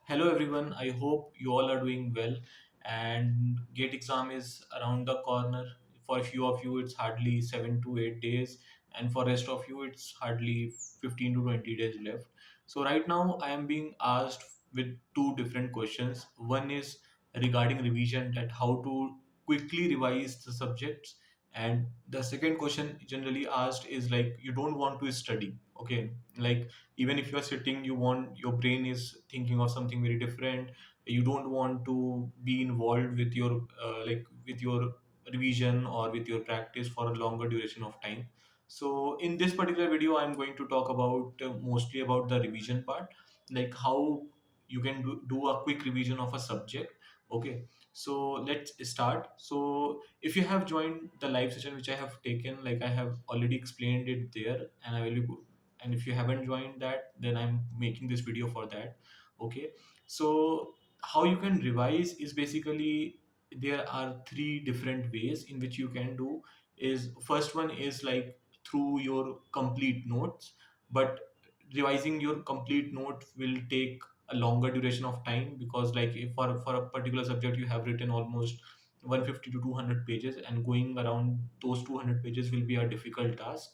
Hello everyone, I hope you all are doing well. And GATE exam is around the corner. For a few of you, it's hardly 7 to 8 days, and for rest of you, it's hardly 15 to 20 days left. So right now, I am being asked with two different questions. One is regarding revision, that how to quickly revise the subjects, and the second question generally asked is like you don't want to study. Okay, like even if you're sitting, you want, your brain is thinking of something very different. You don't want to be involved with your with your revision or with your practice for a longer duration of time. So in this particular video, I'm going to talk about mostly about the revision part, like how you can do a quick revision of a subject. Okay, so let's start. So if you have joined the live session which I have taken, like I have already explained it there, and I will be and if you haven't joined that, then I'm making this video for that. Okay, so how you can revise is basically there are three different ways in which you can do. Is first one is like through your complete notes, but revising your complete note will take a longer duration of time, because like if for a particular subject you have written almost 150 to 200 pages, and going around those 200 pages will be a difficult task.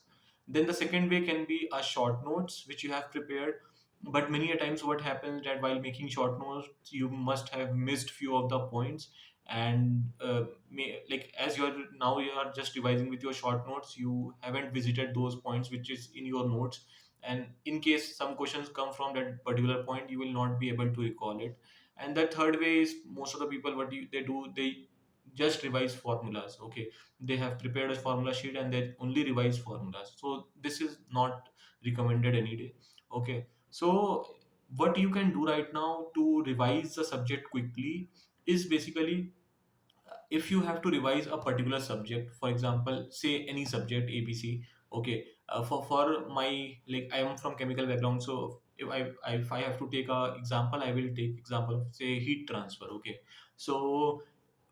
Then the second way can be a short notes which you have prepared. But many a times what happens that while making short notes, you must have missed few of the points. And like as you are just revising with your short notes, you haven't visited those points which is in your notes. And in case some questions come from that particular point, you will not be able to recall it. And the third way is most of the people, they do, they just revise formulas. Okay, they have prepared a formula sheet and they only revise formulas. So this is not recommended any day. Okay, so what you can do right now to revise the subject quickly is basically, if you have to revise a particular subject, for example, say any subject ABC. Okay, for my, like I am from chemical background, so if I have to take a example, I will take example of say heat transfer. Okay, so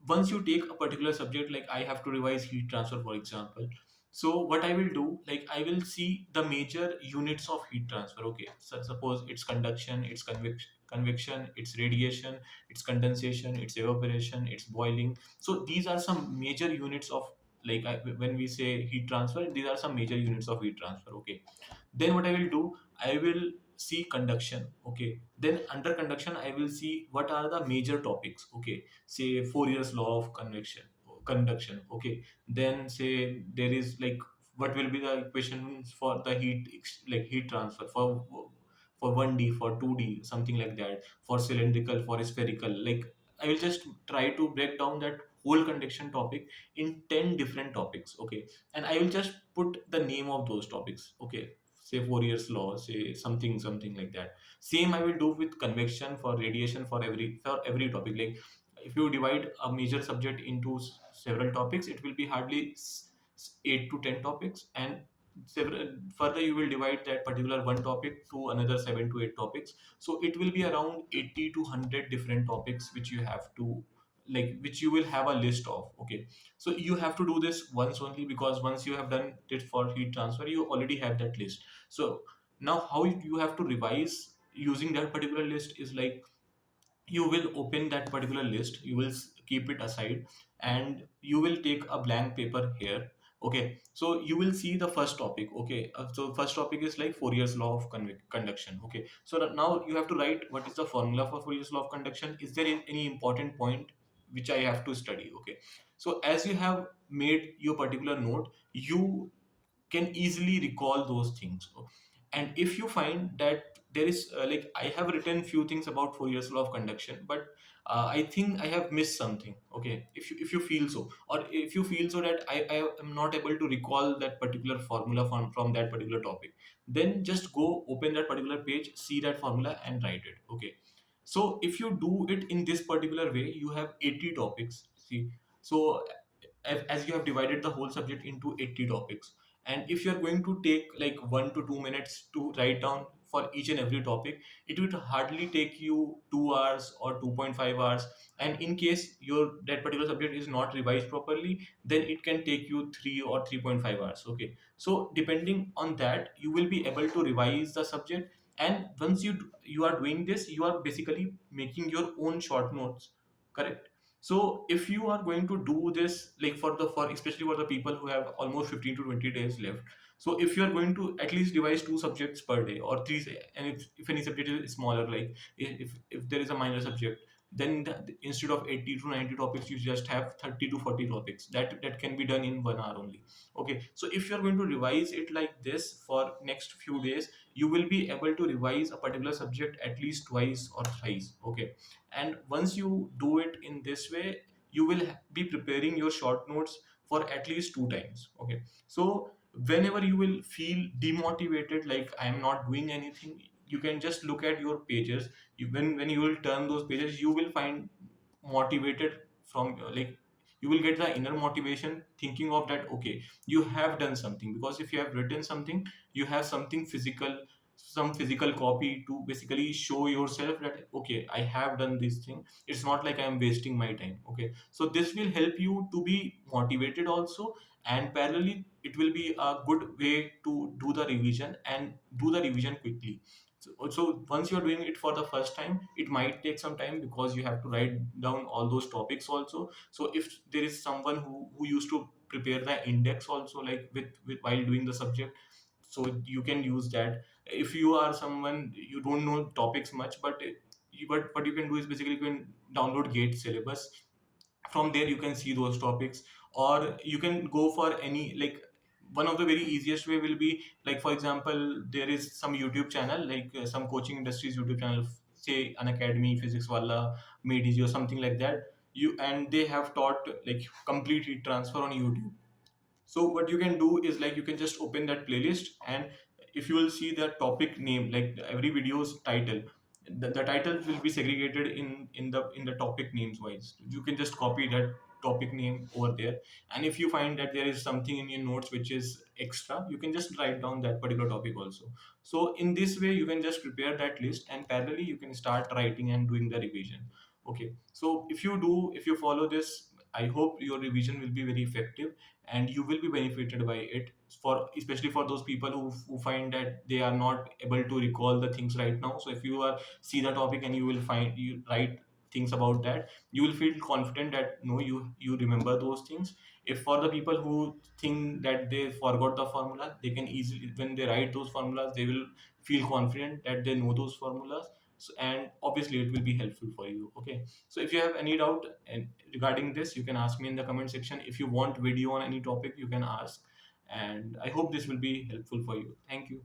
once you take a particular subject, like I have to revise heat transfer for example. So what I will do, like I will see the major units of heat transfer. Okay, so suppose it's conduction, it's convection, it's radiation, it's condensation, it's evaporation, it's boiling. So these are some major units of, like when we say heat transfer, these are some major units of heat transfer. Okay, then what I will do, I will see conduction. Okay, then under conduction I will see what are the major topics. Okay, say Fourier's law of conduction. Okay, then say there is like what will be the equations for the like heat transfer for 1D, for 2D, something like that, for cylindrical, for spherical. Like I will just try to break down that whole conduction topic in 10 different topics. Okay, and I will just put the name of those topics. Okay, say Fourier's law, say something like that. Same I will do with convection, for radiation, for every topic. Like if you divide a major subject into several topics, it will be hardly 8 to 10 topics, and several further you will divide that particular one topic to another 7 to 8 topics. So it will be around 80 to 100 different topics which you have to, like which you will have a list of. Okay, so you have to do this once only, because once you have done it for heat transfer, you already have that list. So now how you have to revise using that particular list is like, you will open that particular list, you will keep it aside, and you will take a blank paper here. Okay, so you will see the first topic. Okay, so first topic is like Fourier's law of conduction. Okay, so that now you have to write what is the formula for Fourier's law of conduction. Is there any important point which I have to study? Okay, so as you have made your particular note, you can easily recall those things. And if you find that there is like I have written few things about Fourier's law of conduction, but I think I have missed something. Okay, if you feel so, or if you feel so that I am not able to recall that particular formula from that particular topic, then just go open that particular page, see that formula and write it. Okay, so if you do it in this particular way, you have 80 topics. See, so as you have divided the whole subject into 80 topics, and if you are going to take like 1 to 2 minutes to write down for each and every topic, it would hardly take you 2 hours or 2.5 hours. And in case your that particular subject is not revised properly, then it can take you 3 or 3.5 hours. Okay, so depending on that, you will be able to revise the subject And once you are doing this, you are basically making your own short notes, correct? So if you are going to do this, like for especially for the people who have almost 15 to 20 days left, so if you are going to at least revise two subjects per day or three, and if any subject is smaller, like if there is a minor subject, then instead of 80 to 90 topics, you just have 30 to 40 topics. That can be done in 1 hour only. Okay, so if you're going to revise it like this for next few days, you will be able to revise a particular subject at least twice or thrice. Okay, and once you do it in this way, you will be preparing your short notes for at least two times. Okay, so whenever you will feel demotivated, like I am not doing anything, you can just look at your pages. When you will turn those pages, you will find motivated from like you will get the inner motivation thinking of that. Okay, you have done something, because if you have written something, you have something physical, some physical copy to basically show yourself that okay, I have done this thing. It's not like I am wasting my time. Okay, so this will help you to be motivated also, and parallelly it will be a good way to do the revision and do the revision quickly. So once you're doing it for the first time, it might take some time because you have to write down all those topics also. So if there is someone who used to prepare the index also, like with while doing the subject, so you can use that. If you are someone you don't know topics much, but what you can do is basically you can download gate syllabus. From there you can see those topics, or you can go for any, like one of the very easiest way will be, like for example, there is some YouTube channel, like some coaching industries YouTube channel, say an academy, physics wala, mediji or something like that. You and they have taught like complete heat transfer on YouTube. So what you can do is, like, you can just open that playlist, and if you will see the topic name, like every video's title, the title will be segregated in the topic names wise. You can just copy that topic name over there, and if you find that there is something in your notes which is extra, you can just write down that particular topic also. So in this way you can just prepare that list, and parallelly you can start writing and doing the revision. Okay, so if you follow this, I hope your revision will be very effective, and you will be benefited by it, for especially for those people who find that they are not able to recall the things right now. So if you are see the topic and you will find you write things about that, you will feel confident that no, you remember those things. If for the people who think that they forgot the formula, they can easily, when they write those formulas, they will feel confident that they know those formulas. So, and obviously it will be helpful for you. Okay, so if you have any doubt and regarding this, you can ask me in the comment section. If you want video on any topic, you can ask, and I hope this will be helpful for you. Thank you.